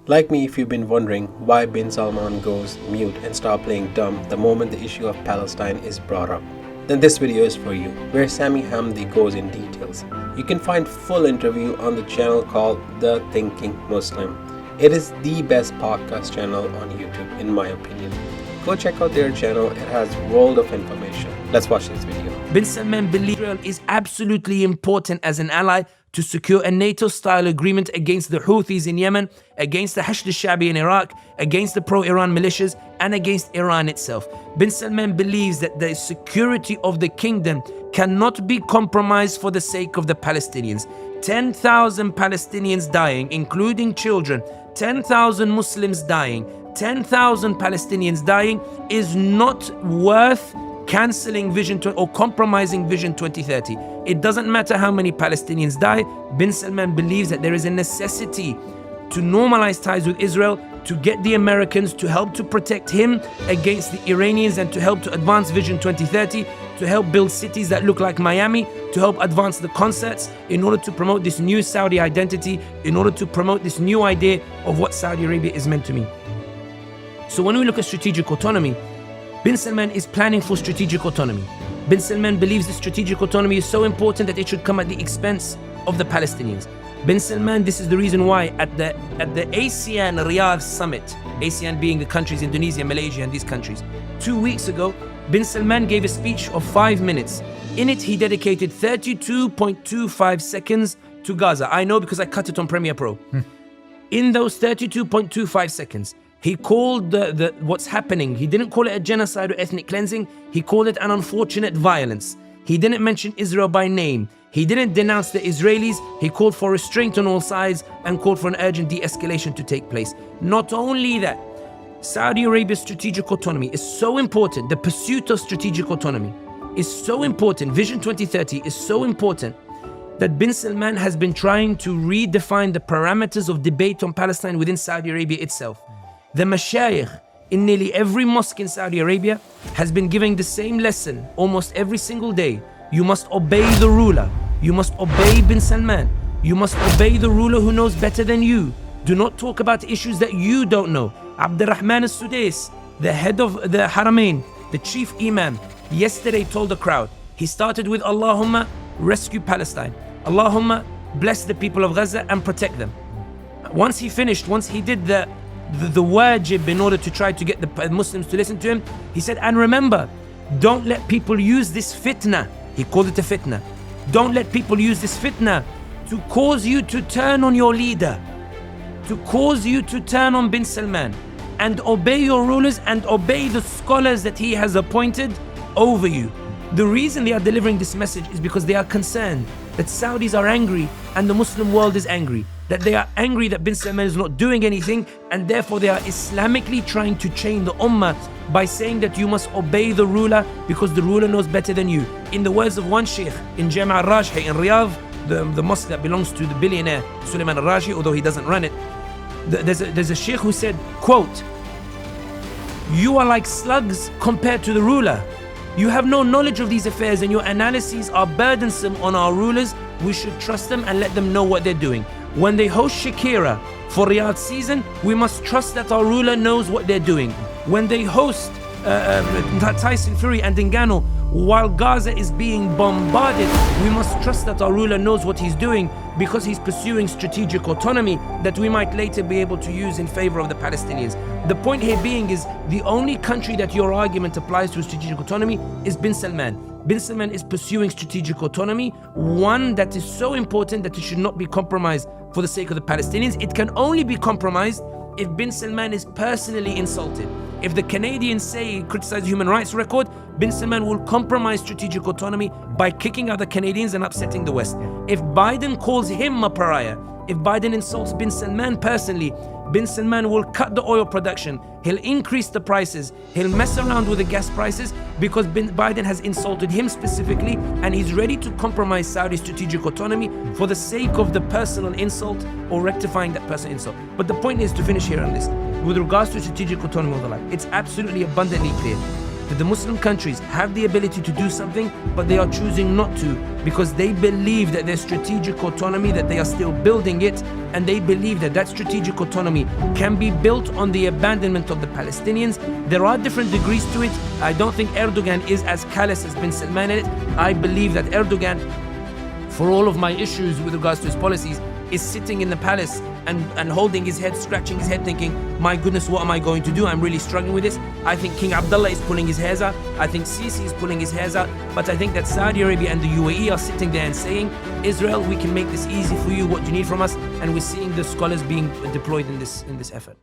Like me, if you've been wondering why bin Salman goes mute and stop playing dumb the moment the issue of Palestine is brought up, then this video is for you, where Sami Hamdi goes in details. You can find full interview on the channel called The Thinking Muslim. It is the best podcast channel on YouTube in my opinion. Go check out their channel, it has world of information. Let's watch this video. Bin Salman believes Israel is absolutely important as an ally to secure a NATO-style agreement against the Houthis in Yemen, against the Hashd al-Shabi in Iraq, against the pro-Iran militias, and against Iran itself. Bin Salman believes that the security of the kingdom cannot be compromised for the sake of the Palestinians. 10,000 Palestinians dying, including children, 10,000 Muslims dying, 10,000 Palestinians dying is not worth cancelling or compromising Vision 2030. It doesn't matter how many Palestinians die. Bin Salman believes that there is a necessity to normalize ties with Israel, to get the Americans to help to protect him against the Iranians, and to help to advance Vision 2030, to help build cities that look like Miami, to help advance the concerts in order to promote this new Saudi identity, in order to promote this new idea of what Saudi Arabia is meant to mean. So when we look at strategic autonomy, Bin Salman is planning for strategic autonomy. Bin Salman believes that strategic autonomy is so important that it should come at the expense of the Palestinians. Bin Salman, this is the reason why at the ASEAN Riyadh summit, ASEAN being the countries Indonesia, Malaysia and these countries, 2 weeks ago, Bin Salman gave a speech of 5 minutes. In it, he dedicated 32.25 seconds to Gaza. I know because I cut it on Premiere Pro. In those 32.25 seconds, he called what's happening, he didn't call it a genocide or ethnic cleansing, he called it an unfortunate violence. He didn't mention Israel by name. He didn't denounce the Israelis. He called for restraint on all sides and called for an urgent de-escalation to take place. Not only that, Saudi Arabia's strategic autonomy is so important. The pursuit of strategic autonomy is so important. Vision 2030 is so important that Bin Salman has been trying to redefine the parameters of debate on Palestine within Saudi Arabia itself. The mashayikh in nearly every mosque in Saudi Arabia has been giving the same lesson almost every single day. You must obey the ruler. You must obey Bin Salman. You must obey the ruler who knows better than you. Do not talk about issues that you don't know. Abdurrahman al-Sudais, the head of the Haramain, the chief imam, yesterday told the crowd, he started with Allahumma rescue Palestine. Allahumma bless the people of Gaza and protect them. Once he did the wajib in order to try to get the Muslims to listen to him, he said, and remember, don't let people use this fitna. He called it a fitna. Don't let people use this fitna to cause you to turn on your leader, to cause you to turn on Bin Salman, and obey your rulers and obey the scholars that he has appointed over you. The reason they are delivering this message is because they are concerned that Saudis are angry and the Muslim world is angry. That they are angry that Bin Salman is not doing anything, and therefore they are Islamically trying to chain the ummah by saying that you must obey the ruler because the ruler knows better than you. In the words of one sheikh in Jami' al-Rajhi in Riyadh, the mosque that belongs to the billionaire Sulaiman al-Rajhi, although he doesn't run it, there's a sheikh who said, quote, "You are like slugs compared to the ruler. You have no knowledge of these affairs and your analyses are burdensome on our rulers. We should trust them and let them know what they're doing. When they host Shakira for Riyadh season, we must trust that our ruler knows what they're doing. When they host Tyson Fury and Ngannou while Gaza is being bombarded, we must trust that our ruler knows what he's doing because he's pursuing strategic autonomy that we might later be able to use in favor of the Palestinians." The point here being is the only country that your argument applies to strategic autonomy is Bin Salman. Bin Salman is pursuing strategic autonomy, one that is so important that it should not be compromised for the sake of the Palestinians. It can only be compromised if Bin Salman is personally insulted. If the Canadians say criticize human rights record, Bin Salman will compromise strategic autonomy by kicking out the Canadians and upsetting the West. If Biden calls him a pariah, if Biden insults Bin Salman personally, Bin Salman will cut the oil production, he'll increase the prices, he'll mess around with the gas prices because Biden has insulted him specifically, and he's ready to compromise Saudi strategic autonomy for the sake of the personal insult or rectifying that personal insult. But the point is, to finish here on this, with regards to strategic autonomy of the like, it's absolutely abundantly clear that the Muslim countries have the ability to do something, but they are choosing not to because they believe that their strategic autonomy, that they are still building it, and they believe that that strategic autonomy can be built on the abandonment of the Palestinians. There are different degrees to it. I don't think Erdogan is as callous as bin Salman in it. I believe that Erdogan, for all of my issues with regards to his policies, is sitting in the palace and holding his head, scratching his head, thinking, my goodness, what am I going to do? I'm really struggling with this. I think King Abdullah is pulling his hairs out. I think Sisi is pulling his hairs out. But I think that Saudi Arabia and the UAE are sitting there and saying, Israel, we can make this easy for you. What do you need from us? And we're seeing the scholars being deployed in this effort.